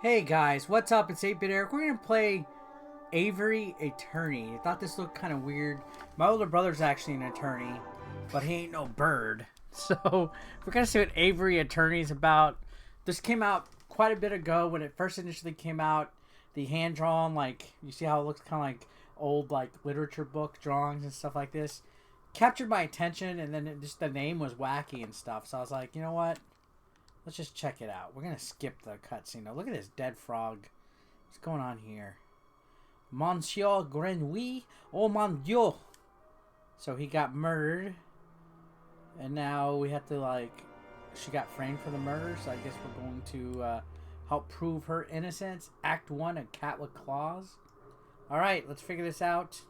Hey guys, what's up? It's 8-Bit Eric. We're going to play Aviary Attorney. I thought this looked kind of weird. My older brother's actually an attorney, but he ain't no bird. So we're going to see what Aviary Attorney is about. This came out quite a bit ago when it first initially came out. The hand-drawn, like, you see how it looks kind of like old, like, literature book drawings and stuff like this. Captured my attention, and then just the name was wacky and stuff. So I was like, you know what? Let's just check it out. We're going to skip the cutscene. Now, look at this dead frog. What's going on here? Monsieur Grenouille? Oh, mon Dieu. So he got murdered. And now we have to, like... She got framed for the murder. So I guess we're going to help prove her innocence. Act 1, A Cat with Claws. Alright, let's figure this out.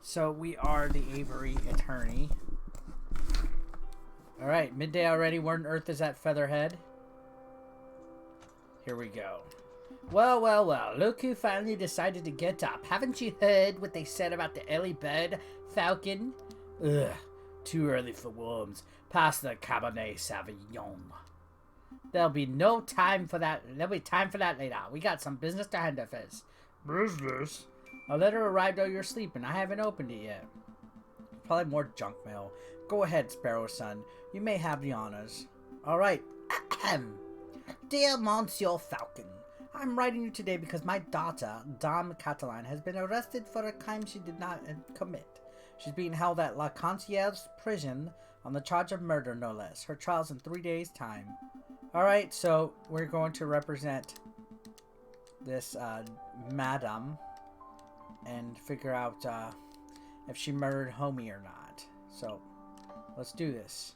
So we are the Aviary Attorney. Alright, midday already. Where on earth is that Featherhead? Here we go. Well, well, well. Look who finally decided to get up. Haven't you heard what they said about the early bird, Falcon? Ugh, too early for worms. Pass the Cabernet Sauvignon. There'll be no time for that. There'll be time for that later. We got some business to handle first. Business? A letter arrived while you're sleeping. I haven't opened it yet. Probably more junk mail. Go ahead, Sparrowson. You may have the honors. Alright. Dear Monsieur Falcon, I'm writing you today because my daughter, Dame Cataline, has been arrested for a crime she did not commit. She's being held at La Concierge prison on the charge of murder, no less. Her trial's in 3 days' time. Alright, so we're going to represent this madam and figure out if she murdered Homie or not. So, let's do this.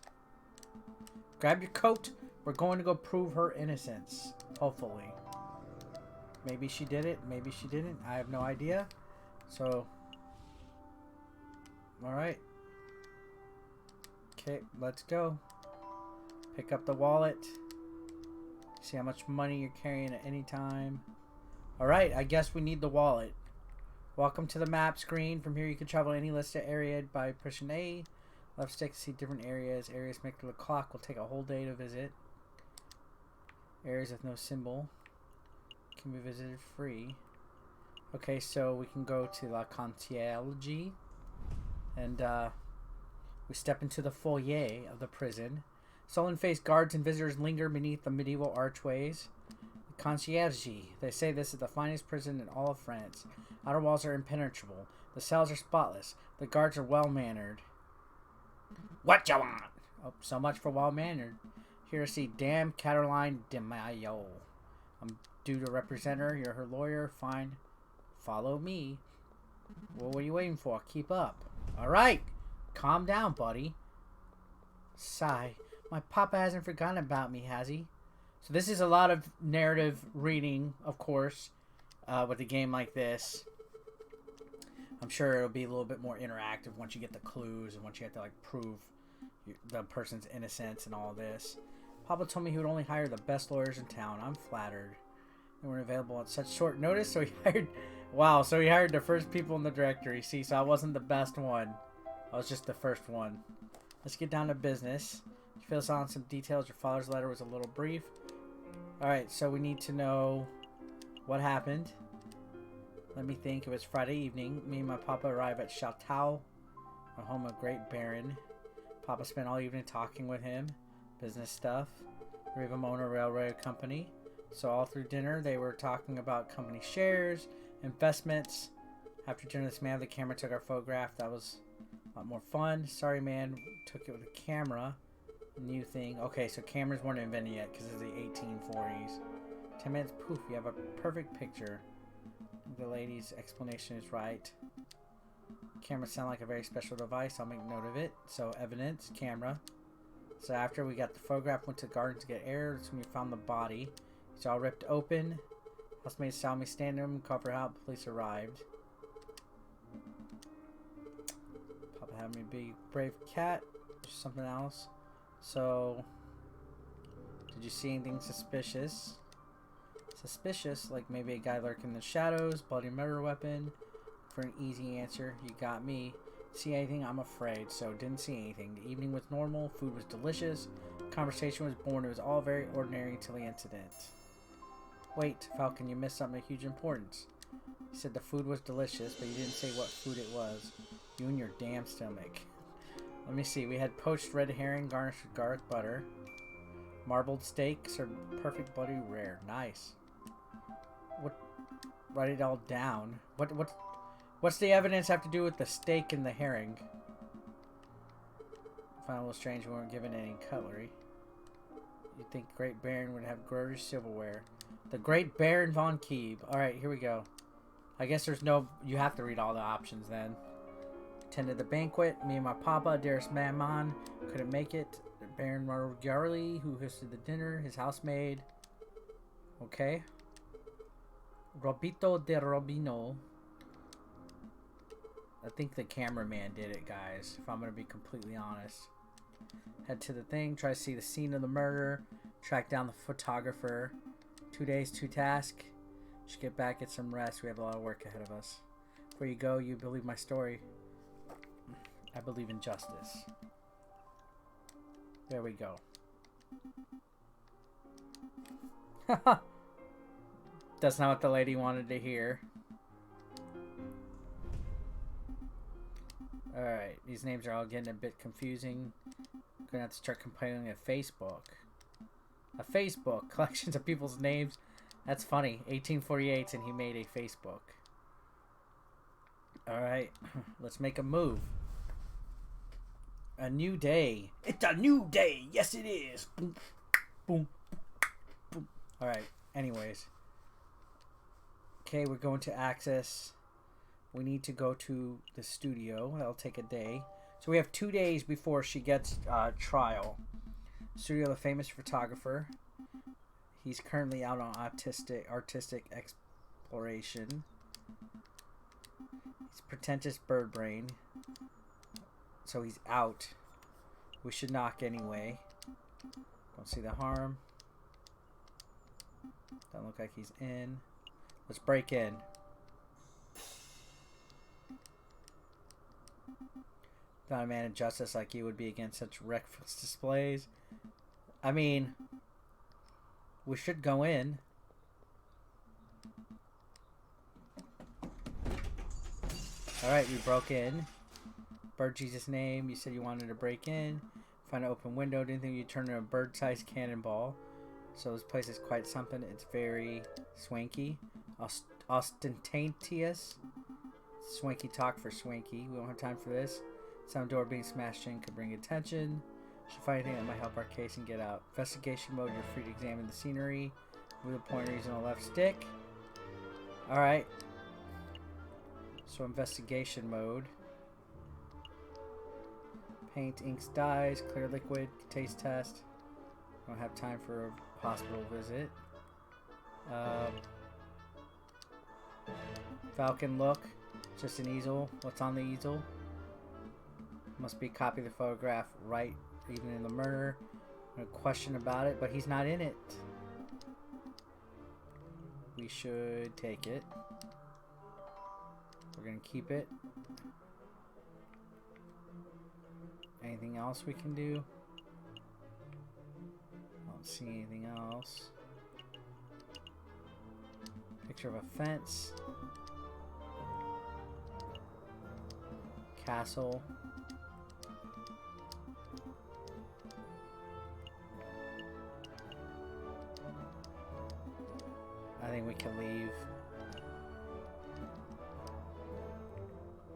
Grab your coat. We're going to go prove her innocence. Hopefully. Maybe she did it. Maybe she didn't. I have no idea. So. Alright. Okay, let's go. Pick up the wallet. See how much money you're carrying at any time. Alright, I guess we need the wallet. Welcome to the map screen. From here you can travel any listed area by pushing A. Left stick to see different areas. Areas make the clock will take a whole day to visit. Areas with no symbol can be visited free. Okay, so we can go to La Concierge. And we step into the foyer of the prison. Sullen-faced guards and visitors linger beneath the medieval archways. The Concierge. They say this is the finest prison in all of France. Outer walls are impenetrable. The cells are spotless. The guards are well-mannered. What you want? Oh, so much for well-mannered. Here to see Dame Caroline de Mayo. I'm due to represent her. You're her lawyer. Fine. Follow me. Well, what are you waiting for? Keep up. Alright. Calm down, buddy. Sigh. My papa hasn't forgotten about me, has he? So this is a lot of narrative reading, of course, with a game like this. I'm sure it'll be a little bit more interactive once you get the clues and once you have to, like, prove the person's innocence and all this. Papa told me he would only hire the best lawyers in town. I'm flattered. They weren't available at such short notice, so he hired... Wow, so he hired the first people in the directory. See, so I wasn't the best one. I was just the first one. Let's get down to business. You fill us on some details. Your father's letter was a little brief. Alright, so we need to know what happened. Let me think. It was Friday evening. Me and my papa arrived at Chateau, a home of Great Baron. Papa spent all evening talking with him. Business stuff. Three of them own a railroad company. So all through dinner, they were talking about company shares, investments. After dinner, this man with the camera took our photograph. That was a lot more fun. Sorry, man. Took it with a camera. New thing. Okay, so cameras weren't invented yet because it's the 1840s. 10 minutes. Poof. You have a perfect picture. The lady's explanation is right. Cameras sound like a very special device. I'll make note of it. So evidence, camera. So after we got the photograph, went to the garden to get air. That's when we found the body. It's all ripped open. Housemaid saw me stand in room, cover out. Police arrived. Papa had me be brave cat. There's something else. So, did you see anything suspicious? Suspicious, like maybe a guy lurking in the shadows, bloody murder weapon. For an easy answer, you got me. See anything? I'm afraid. So, didn't see anything. The evening was normal. Food was delicious. Conversation was born. It was all very ordinary until the incident. Wait, Falcon, you missed something of huge importance. You said the food was delicious, but you didn't say what food it was. You and your damn stomach. Let me see. We had poached red herring garnished with garlic butter. Marbled steak served perfect bloody rare. Nice. What? Write it all down. What's the evidence have to do with the steak and the herring? I found a little strange we weren't given any cutlery. You'd think Great Baron would have Grover's silverware. The Great Baron von Keeb. Alright, here we go. I guess there's no... You have to read all the options then. Attended the banquet. Me and my papa, dearest Mammon, couldn't make it. Baron Margarli, who hosted the dinner. His housemaid. Okay. Robito de Robino. I think the cameraman did it, guys. If I'm going to be completely honest. Head to the thing. Try to see the scene of the murder. Track down the photographer. 2 days, 2 tasks. Should get back, get some rest. We have a lot of work ahead of us. Before you go, you believe my story. I believe in justice. There we go. That's not what the lady wanted to hear. Alright, these names are all getting a bit confusing. I'm gonna have to start compiling a Facebook. A Facebook. Collections of people's names. That's funny. 1848 and he made a Facebook. Alright, let's make a move. A new day. It's a new day. Yes, it is. Boom, boom, boom. Alright, anyways. Okay, we're going to access. We need to go to the studio. That'll take a day. So we have 2 days before she gets trial. Studio of the famous photographer. He's currently out on artistic exploration. He's pretentious bird brain. So he's out. We should knock anyway. Don't see the harm. Doesn't look like he's in. Let's break in. Not a man of justice like you would be against such reckless displays. I mean, we should go in. Alright, we broke in. Bird Jesus name. You said you wanted to break in. Find an open window. Didn't think you'd turn into a bird-sized cannonball. So this place is quite something. It's very swanky. Ostentatious. Swanky talk for swanky. We don't have time for this. Some door being smashed in could bring attention. Should find anything that might help our case and get out. Investigation mode. You're free to examine the scenery. Move the pointer using the left stick. Alright. So investigation mode. Paint, inks, dyes, clear liquid, taste test. Don't have time for a hospital visit. Falcon look. Just an easel. What's on the easel? Must be a copy of the photograph right even in the murder. No question about it, but he's not in it. We should take it. We're gonna keep it. Anything else we can do? I don't see anything else. Picture of a fence. Castle. I think we can leave.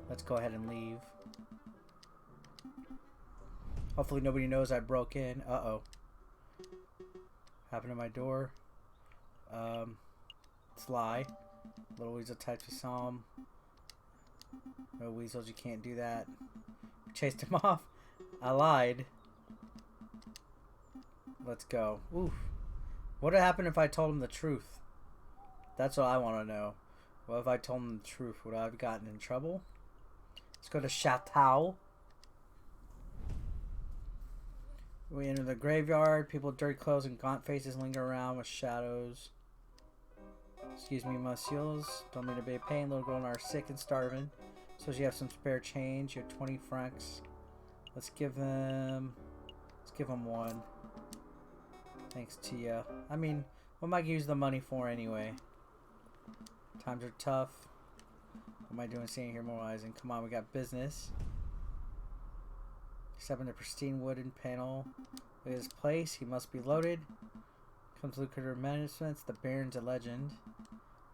Let's go ahead and leave. Hopefully nobody knows I broke in. Uh-oh. Happened to my door. It's lie. Little weasel types of psalm. No weasels, you can't do that. Chased him off. I lied. Let's go. Oof. What would happen if I told him the truth? That's what I want to know. What if I told him the truth? Would I have gotten in trouble? Let's go to Chateau. We enter the graveyard. People with dirty clothes and gaunt faces linger around with shadows. Excuse me, messieurs. Don't mean to be a pain. Little girl and I are sick and starving. So you have some spare change. You have 20 francs. Let's give them one. Thanks, Tia. I mean, What am I gonna use the money for anyway? Times are tough. What am I doing sitting here moralizing? Come on, we got business. Except in the pristine wooden panel. Look at his place. He must be loaded. Comes lucrative managements. The Baron's a legend.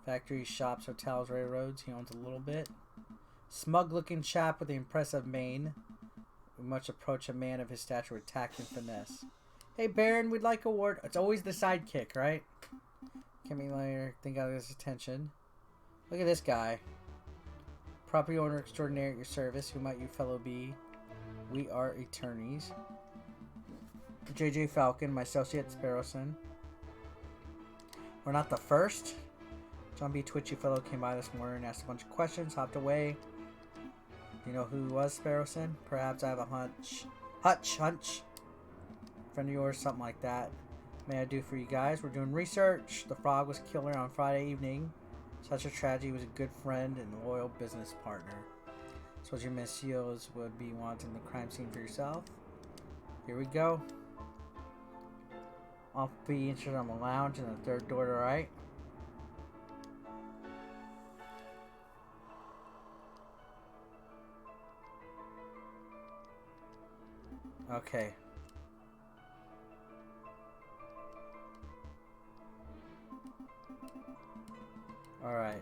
Factories, shops, hotels, railroads. He owns a little bit. Smug-looking chap with the impressive mane. We much approach a man of his stature with tact and finesse. Hey, Baron, we'd like a word. It's always the sidekick, right? Can't be later. Think out of his attention. Look at this guy. Property owner extraordinary at your service. Who might you fellow be? We are attorneys. Jayjay Falcon, my associate, Sparrowson. We're not the first. John B. Twitchy fellow came by this morning, asked a bunch of questions, hopped away. Do you know who he was, Sparrowson? Perhaps I have a hunch. Hunch. Friend of yours, something like that. May I do for you guys? We're doing research. The frog was killed on Friday evening. Such a tragedy. He was a good friend and a loyal business partner. So your messieurs would be wanting the crime scene for yourself. Here we go. I'll be interested on the lounge in the third door to the right. Okay. Alright.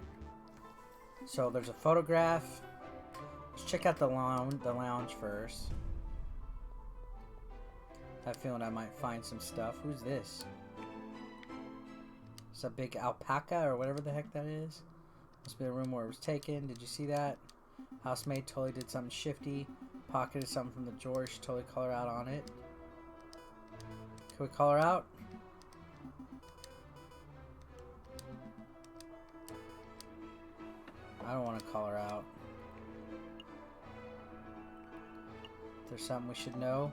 So there's a photograph. Let's check out the lounge first. I have a feeling I might find some stuff. Who's this? It's a big alpaca or whatever the heck that is. Must be the room where it was taken. Did you see that? Housemaid totally did something shifty. Pocketed something from the drawer. She totally called her out on it. Can we call her out? I don't want to call her out. There's something we should know.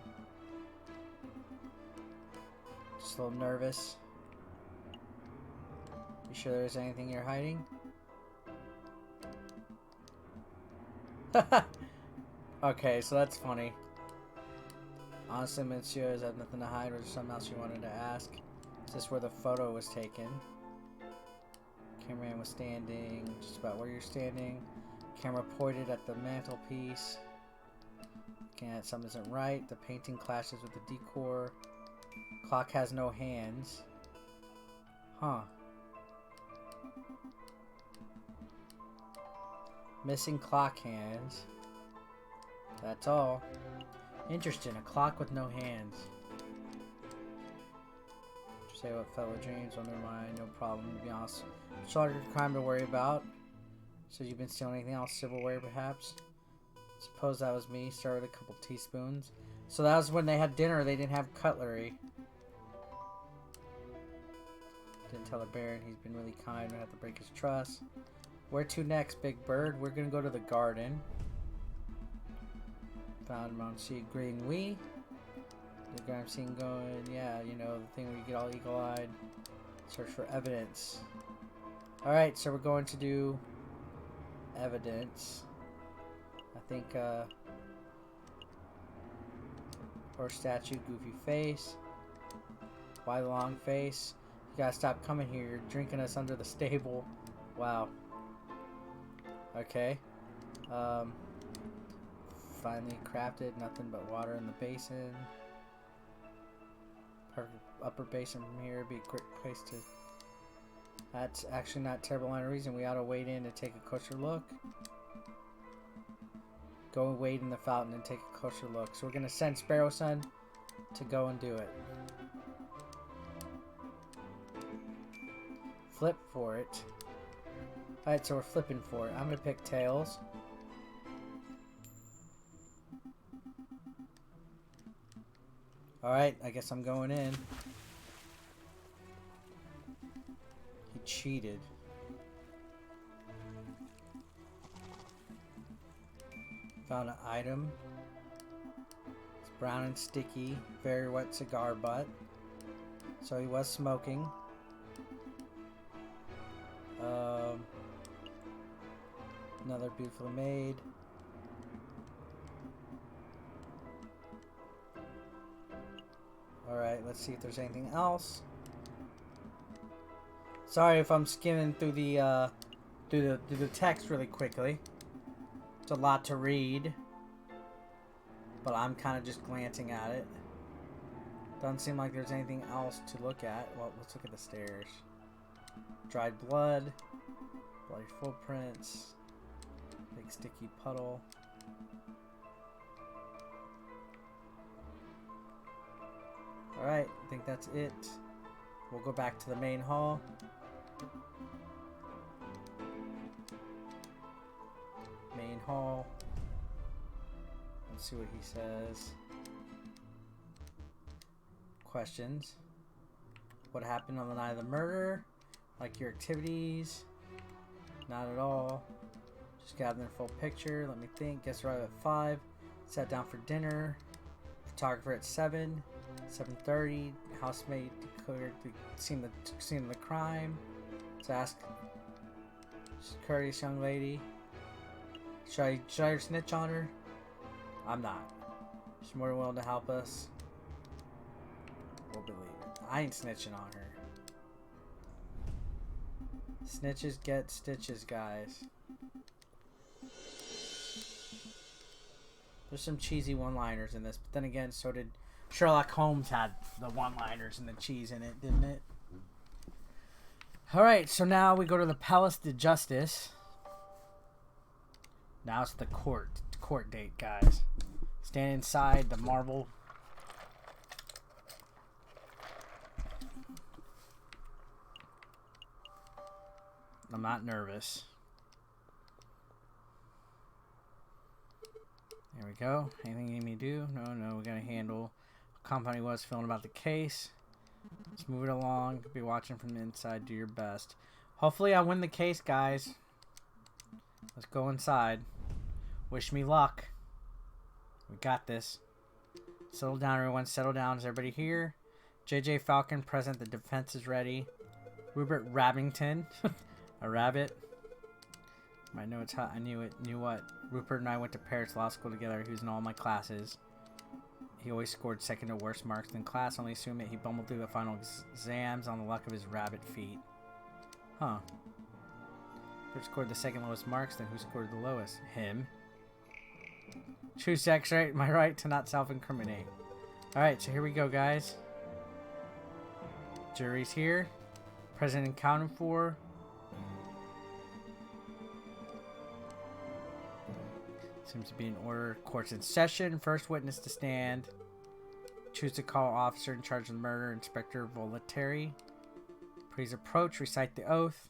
Just a little nervous. You sure there's anything you're hiding? Okay, so that's funny. Honestly, messieurs, I have nothing to hide. Or something else you wanted to ask? Is this where the photo was taken? Cameraman was standing just about where you're standing. Camera pointed at the mantelpiece. Looking at something isn't right. The painting clashes with the decor. Clock has no hands. Huh. Missing clock hands. That's all. Interesting. A clock with no hands. Say what fellow James on their mind. No problem, to be honest. Shorter crime to worry about. So you've been stealing anything else? Silverware, perhaps? Suppose that was me. Started with a couple teaspoons. So that was when they had dinner. They didn't have cutlery. Didn't tell the Baron. He's been really kind. We have to break his trust. Where to next, Big Bird? We're gonna go to the garden. Found Monsieur Green The guy I'm seeing going, yeah, you know, the thing where you get all eagle-eyed. Search for evidence. Alright, so we're going to do evidence. I think, horse statue, goofy face. Why the long face? You gotta stop coming here. You're drinking us under the stable. Wow. Okay. Finally crafted. Nothing but water in the basin. Perfect upper basin from here. Be a quick place to... That's actually not a terrible line of reason. We ought to wade in to take a closer look. Go and wade in the fountain and take a closer look. So we're going to send Sparrowson to go and do it. Flip for it. Alright, so we're flipping for it. I'm going to pick tails. Alright, I guess I'm going in. He cheated. Found an item. It's brown and sticky. Very wet cigar butt. So he was smoking. Another beautifully made. Alright, let's see if there's anything else. Sorry if I'm skimming through the text really quickly. It's a lot to read, but I'm kind of just glancing at it. Doesn't seem like there's anything else to look at. Well, let's look at the stairs. Dried blood, bloody footprints, big sticky puddle. Alright, I think that's it. We'll go back to the main hall. Main hall. Let's see what he says. Questions. What happened on the night of the murder? Like your activities? Not at all. Just gathered a full picture. Let me think. Guest arrived at 5. Sat down for dinner. Photographer at 7. 7:30. Housemate declared the scene of the crime. Let's ask. She's a courteous young lady. Should I snitch on her? I'm not. She's more than willing to help us. We'll believe it. I ain't snitching on her. Snitches get stitches, guys. There's some cheesy one-liners in this, but then again, so did Sherlock Holmes had the one-liners and the cheese in it, didn't it? Alright, so now we go to the Palace de Justice. Now it's the court date, guys. Stand inside the marble. I'm not nervous. There we go. Anything you need me to do? No, we gotta handle what company was feeling about the case. Let's move it along. Be watching from the inside. Do your best. Hopefully I win the case, guys. Let's go inside. Wish me luck. We got this. Settle down, everyone. Settle down. Is everybody here? Jayjay Falcon present. The defense is ready. Rupert Rabbington. A rabbit. My notes. I knew it. Knew what? Rupert and I went to Paris Law School together. He was in all my classes. He always scored second to worst marks in class. Only assume that he bumbled through the final exams on the luck of his rabbit feet. Huh. Rupert scored the second lowest marks. Then who scored the lowest? Him. True sex, right? My right to not self-incriminate. Alright, so here we go, guys. Jury's here. President accounted for. Seems to be in order. Court's in session. First witness to stand. Choose to call officer in charge of the murder, Inspector Volatility. Please approach. Recite the oath.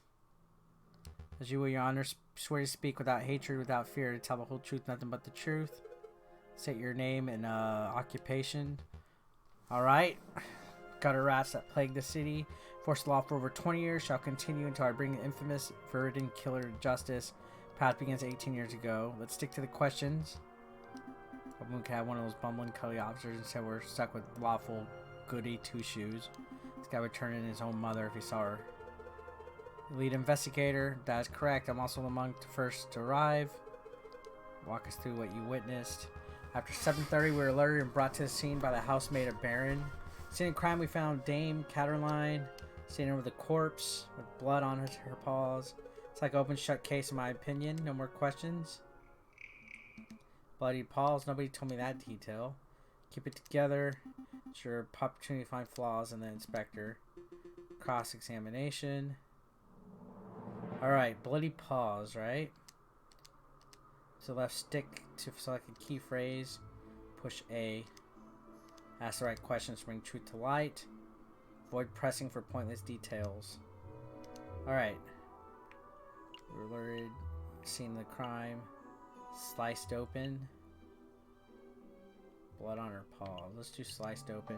As you will, Your Honor, swear to speak without hatred, without fear, to tell the whole truth, nothing but the truth. State your name and occupation. Alright. Gutter rats that plague the city. Forced law for over 20 years. Shall continue until I bring the infamous Verdun killer to justice. Path begins 18 years ago. Let's stick to the questions. We could have one of those bumbling Cully officers and say we're stuck with lawful goody two-shoes. This guy would turn in his own mother if he saw her. Lead investigator. That is correct. I'm also among the first to arrive. Walk us through what you witnessed. After 7:30, we were alerted and brought to the scene by the housemaid of Baron. Scene of crime, we found Dame Caterline standing over the corpse with blood on her paws. It's like an open shut case in my opinion. No more questions. Bloody paws. Nobody told me that detail. Keep it together. It's your opportunity to find flaws in the inspector. Cross-examination. Alright, bloody paws, right? So left stick to select a key phrase. Push A. Ask the right questions to bring truth to light. Avoid pressing for pointless details. Alright. We're alerted. Seen the crime. Sliced open. Blood on her paw. Let's do sliced open.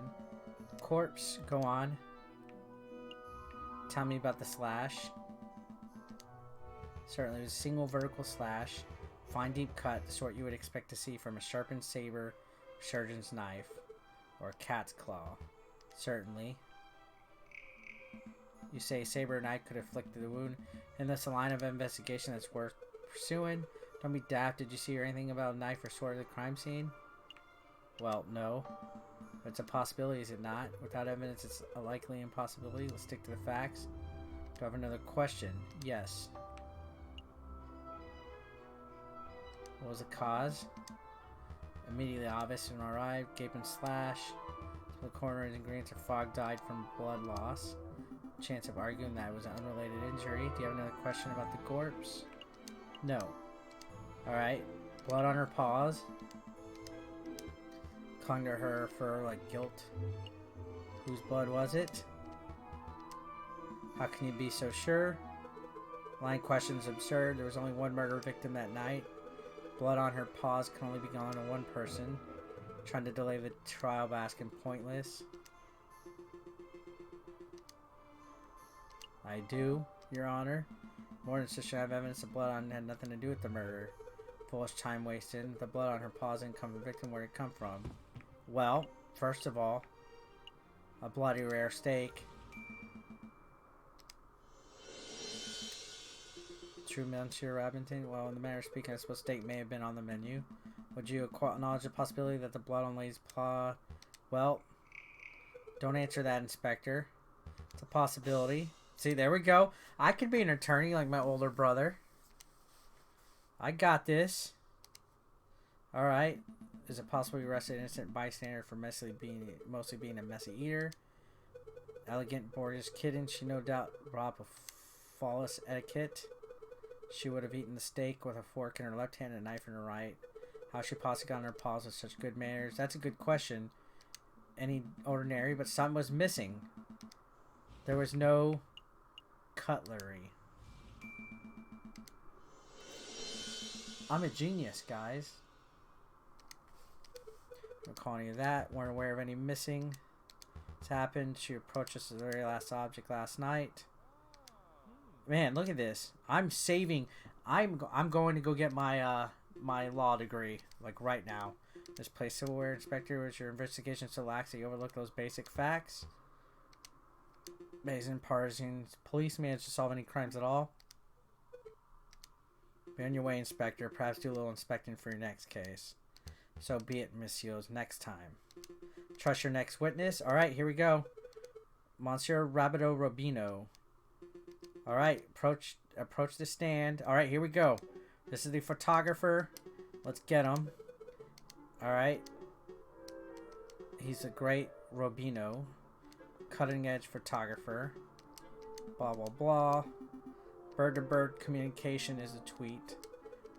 Corpse. Go on. Tell me about the slash. Certainly, it was a single vertical slash. Fine deep cut, the sort you would expect to see from a sharpened saber, surgeon's knife, or a cat's claw. Certainly. You say saber or knife could have inflicted the wound, and that's a line of investigation that's worth pursuing. Don't be daft. Did you see anything about a knife or sword at the crime scene? Well, no. But it's a possibility, is it not? Without evidence, it's a likely impossibility. Let's stick to the facts. Do I have another question? Yes. What was the cause? Immediately obvious when arrived. Gaping slash. The coroner's ingredients are fog died from blood loss. Chance of arguing that it was an unrelated injury. Do you have another question about the corpse? No. Alright. Blood on her paws. Clung to her for, like, guilt. Whose blood was it? How can you be so sure? Line question's absurd. There was only one murder victim that night. Blood on her paws can only be gone to one person. Trying to delay the trial by asking pointless. I do, Your Honor. More than sufficient to have evidence the blood on had nothing to do with the murder. Foolish time wasted. The blood on her paws didn't come from the victim. Where did it come from? Well, first of all, a bloody rare steak. True, Monsieur Rabington. Well, in the manner of speaking, I suppose steak may have been on the menu. Would you acknowledge the possibility that the blood on Lady's paw... Well, don't answer that, Inspector. It's a possibility. See, there we go. I could be an attorney like my older brother. I got this. Alright. Is it possible you arrested an innocent bystander for mostly being a messy eater? Elegant, gorgeous kitten. She no doubt brought up a flawless etiquette. She would have eaten the steak with a fork in her left hand and a knife in her right. How she possibly got on her paws with such good manners? That's a good question. Any ordinary, but something was missing. There was no cutlery. I'm a genius, guys. Don't call any of that. Weren't aware of any missing. It's happened. She approached us as the very last object last night. Man, look at this. I'm saving. I'm going to go get my my law degree, like right now. This place silverware inspector, was your investigation so lax that you overlooked those basic facts? Amazing Parisians. Police managed to solve any crimes at all? Be on your way, Inspector. Perhaps do a little inspecting for your next case. So be it, messieurs. Next time. Trust your next witness. Alright, here we go. Monsieur Rabido Robino. Alright, approach the stand. Alright, here we go. This is the photographer. Let's get him. Alright. He's a great Robino. Cutting edge photographer. Blah, blah, blah. Bird-to-bird communication is a tweet.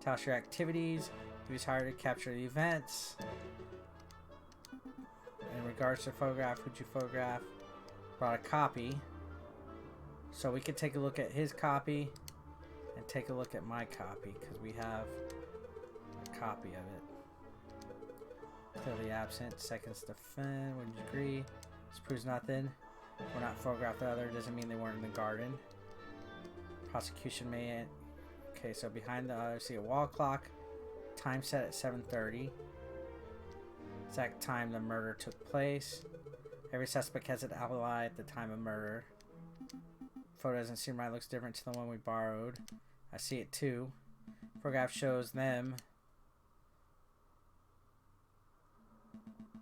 Tell us your activities. He was hired to capture the events. In regards to photograph, who'd you photograph? Brought a copy. So we can take a look at his copy and take a look at my copy because we have a copy of it. Clearly absent. Seconds to defend. Wouldn't you agree? This proves nothing. We're not photographed the other. Doesn't mean they weren't in the garden. Prosecution may... Okay, so behind the other, see a wall clock. Time set at 7:30. Exact time the murder took place. Every suspect has an alibi at the time of murder. Photo doesn't seem right. Looks different to the one we borrowed. I see it too. Photograph shows them.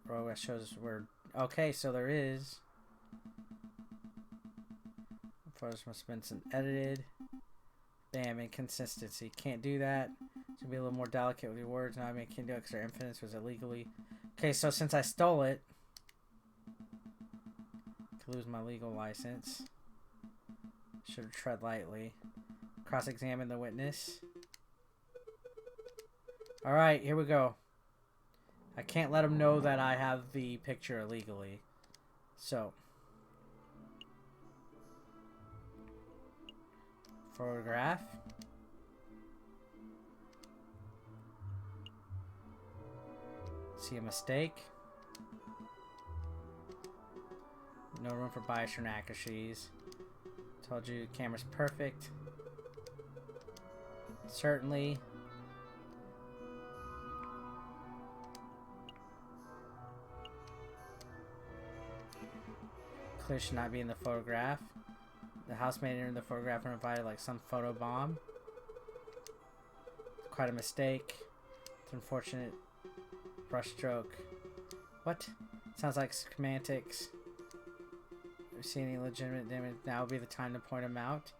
Photograph shows where... Okay, so there is. Photos must have been some edited. Bam, inconsistency. Can't do that. It's gonna be a little more delicate with your words. No, I mean, I can't do it because our evidence was illegally. Okay, so since I stole it, I could lose my legal license. Should have tread lightly. Cross-examine the witness. Alright, here we go. I can't let him know that I have the picture illegally. So. Photograph. See a mistake. No room for bias or inaccuracies. Told you the camera's perfect. Certainly. Clear should not be in the photograph. The housemaid in the photograph and invited like some photo bomb. Quite a mistake. It's unfortunate. Brushstroke. What? Sounds like semantics. see any legitimate damage, now would be the time to point them out.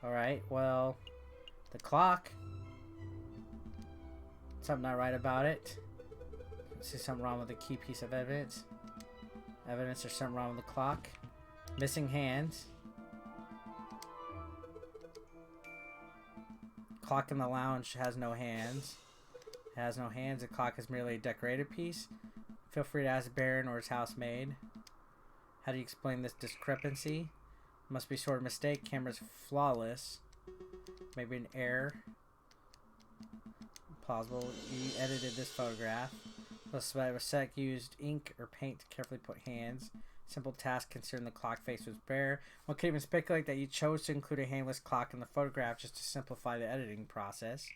Alright, well, the clock. Something not right about it. See something wrong with the key piece of evidence. Evidence there's something wrong with the clock. Missing hands. Clock in the lounge has no hands. It has no hands. The clock is merely a decorated piece. Feel free to ask Baron or his housemaid. How do you explain this discrepancy? Must be sort of mistake. Camera's flawless. Maybe an error. Plausible. You edited this photograph. The sec used ink or paint to carefully put hands. Simple task considering the clock face was bare. One could even speculate that you chose to include a handless clock in the photograph just to simplify the editing process.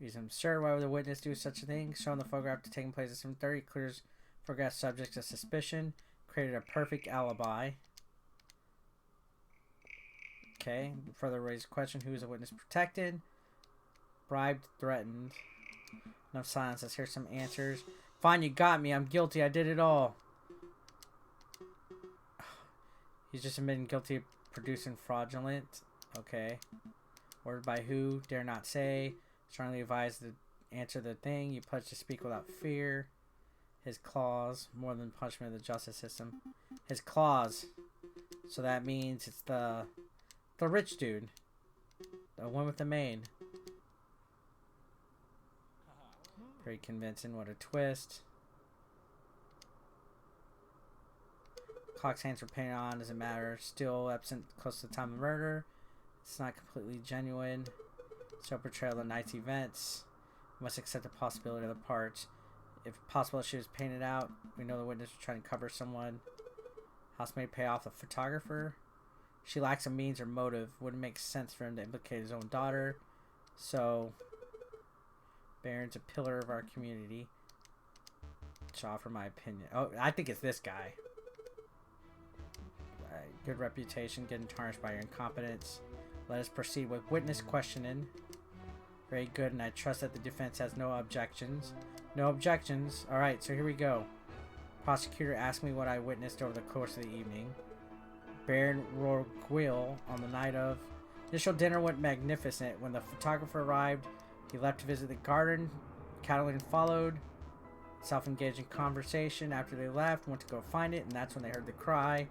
Reason absurd. Why would the witness do such a thing? Showing the photograph to taking place at 7:30 clears photograph subject of suspicion. Created a perfect alibi. Okay. Further raised question. Who is the witness protected? Bribed, threatened. Enough silence. Let's hear some answers. Fine, you got me. I'm guilty. I did it all. He's just admitting guilty of producing fraudulent. Okay. Ordered by who? Dare not say. Strongly advised to answer the thing. You pledge to speak without fear. His clause. More than punishment of the justice system. His clause. So that means it's the rich dude. The one with the mane. Very convincing. What a twist. Clock's hands were painted on. Doesn't matter. Still absent close to the time of murder. It's not completely genuine. So portrayal of the night's events. Must accept the possibility of the parts. If possible, she was painted out. We know the witness was trying to cover someone. Housemaid pay off the photographer. She lacks a means or motive. Wouldn't make sense for him to implicate his own daughter. So Baron's a pillar of our community. To offer my opinion. Oh, I think it's this guy. Good reputation getting tarnished by your incompetence. Let us proceed with witness questioning. Very good, and I trust that the defense has no objections. No objections. Alright, so here we go. Prosecutor asked me what I witnessed over the course of the evening. Baron Roguil on the night of. Initial dinner went magnificent. When the photographer arrived, he left to visit the garden. Catalan followed. Self-engaged in conversation. After they left, went to go find it, and that's when they heard the cry.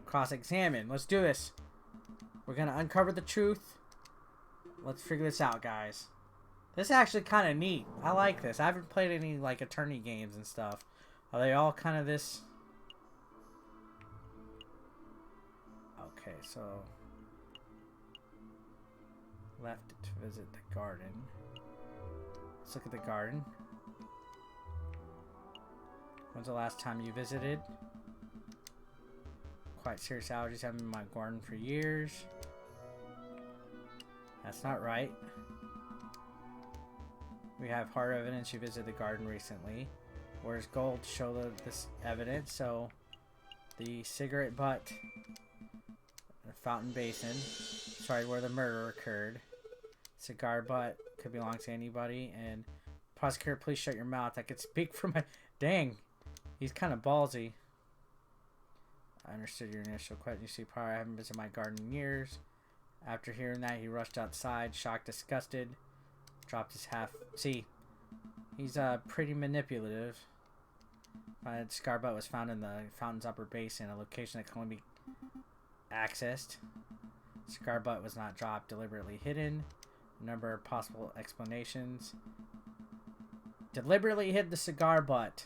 Cross-examine. Let's do this. We're going to uncover the truth. Let's figure this out, guys. This is actually kind of neat. I like this. I haven't played any, like, attorney games and stuff. Are they all kind of this? Okay, so left to visit the garden. Let's look at the garden. When's the last time you visited? Quite serious allergies. Haven't been in my garden for years. That's not right. We have hard evidence you visited the garden recently. Where's gold to show this evidence? So the cigarette butt, the fountain basin. Sorry, where the murder occurred. Cigar butt could belong to anybody. And prosecutor, please shut your mouth. I could speak for my. Dang, he's kind of ballsy. I understood your initial question. You see, prior I haven't visited my garden in years. After hearing that, he rushed outside, shocked, disgusted, dropped his half. See, he's pretty manipulative. The cigar butt was found in the fountain's upper basin, a location that can only be accessed. Cigar butt was not dropped, deliberately hidden. A number of possible explanations. Deliberately hid the cigar butt.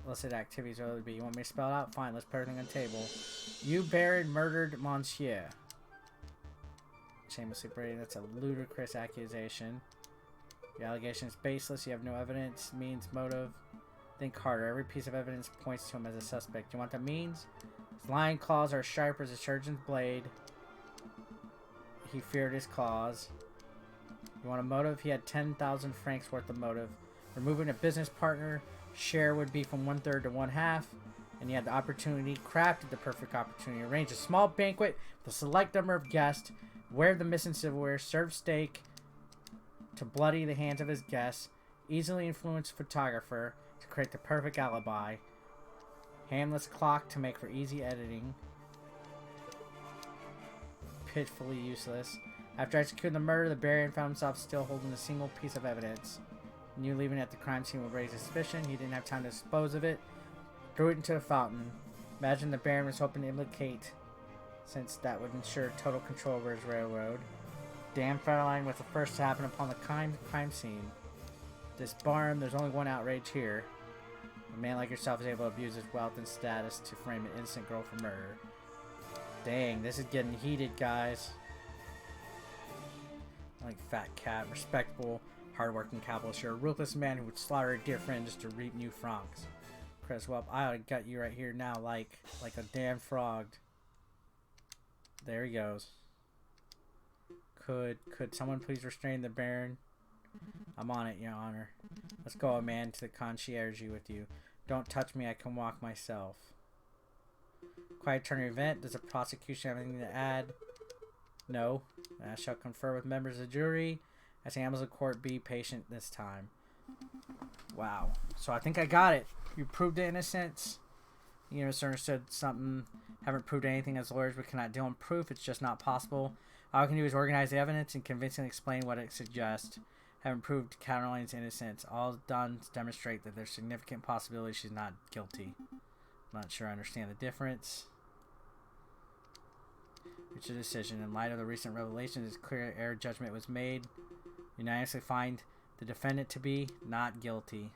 Illicit activities will be. You want me to spell it out? Fine, let's put everything on the table. You, Baron, murdered Monsieur. Shamelessly braiding. That's a ludicrous accusation. The allegation is baseless. You have no evidence. Means, motive. Think harder. Every piece of evidence points to him as a suspect. You want the means? His lion claws are sharp as a surgeon's blade. He feared his claws. You want a motive? He had 10,000 francs worth of motive. Removing a business partner. Share would be from 1/3 to 1/2. And he had the opportunity. Crafted the perfect opportunity. Arranged a small banquet with a select number of guests. Wear the missing silverware, serve steak to bloody the hands of his guests, easily influence photographer, to create the perfect alibi. Handless clock to make for easy editing. Pitifully useless. After executing the murder, the Baron found himself still holding a single piece of evidence. He knew leaving it at the crime scene would raise suspicion. He didn't have time to dispose of it. Threw it into a fountain. Imagine the Baron was hoping to implicate, since that would ensure total control over his railroad. Damn Fairline was the first to happen upon the crime scene. This barn, there's only one outrage here. A man like yourself is able to abuse his wealth and status to frame an innocent girl for murder. Dang, this is getting heated, guys. Like Fat Cat, respectable, hardworking capitalist. You're a ruthless man who would slaughter a dear friend just to reap new francs. Chris, well, I ought to gut you right here now, like a damn frog. There he goes. Could someone please restrain the Baron? I'm on it, Your Honor. Let's go, a man, to the concierge with you. Don't touch me, I can walk myself. Quiet Attorney event. Does the prosecution have anything to add? No. I shall confer with members of the jury. As handles of court, be patient this time. Wow. So I think I got it. You proved the innocence. You misunderstood something. Haven't proved anything as lawyers. We cannot deal in proof. It's just not possible. All we can do is organize the evidence and convincingly explain what it suggests. Haven't proved Caroline's innocence. All done to demonstrate that there's significant possibility she's not guilty. I'm not sure I understand the difference. Reach a decision. In light of the recent revelations, it's clear error judgment was made. Unanimously find the defendant to be not guilty.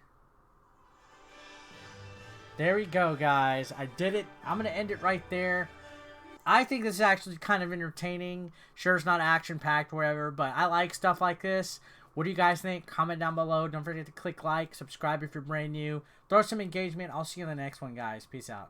There we go, guys. I did it. I'm going to end it right there. I think this is actually kind of entertaining. Sure, it's not action-packed or whatever, but I like stuff like this. What do you guys think? Comment down below. Don't forget to click like, subscribe if you're brand new. Throw some engagement. I'll see you in the next one, guys. Peace out.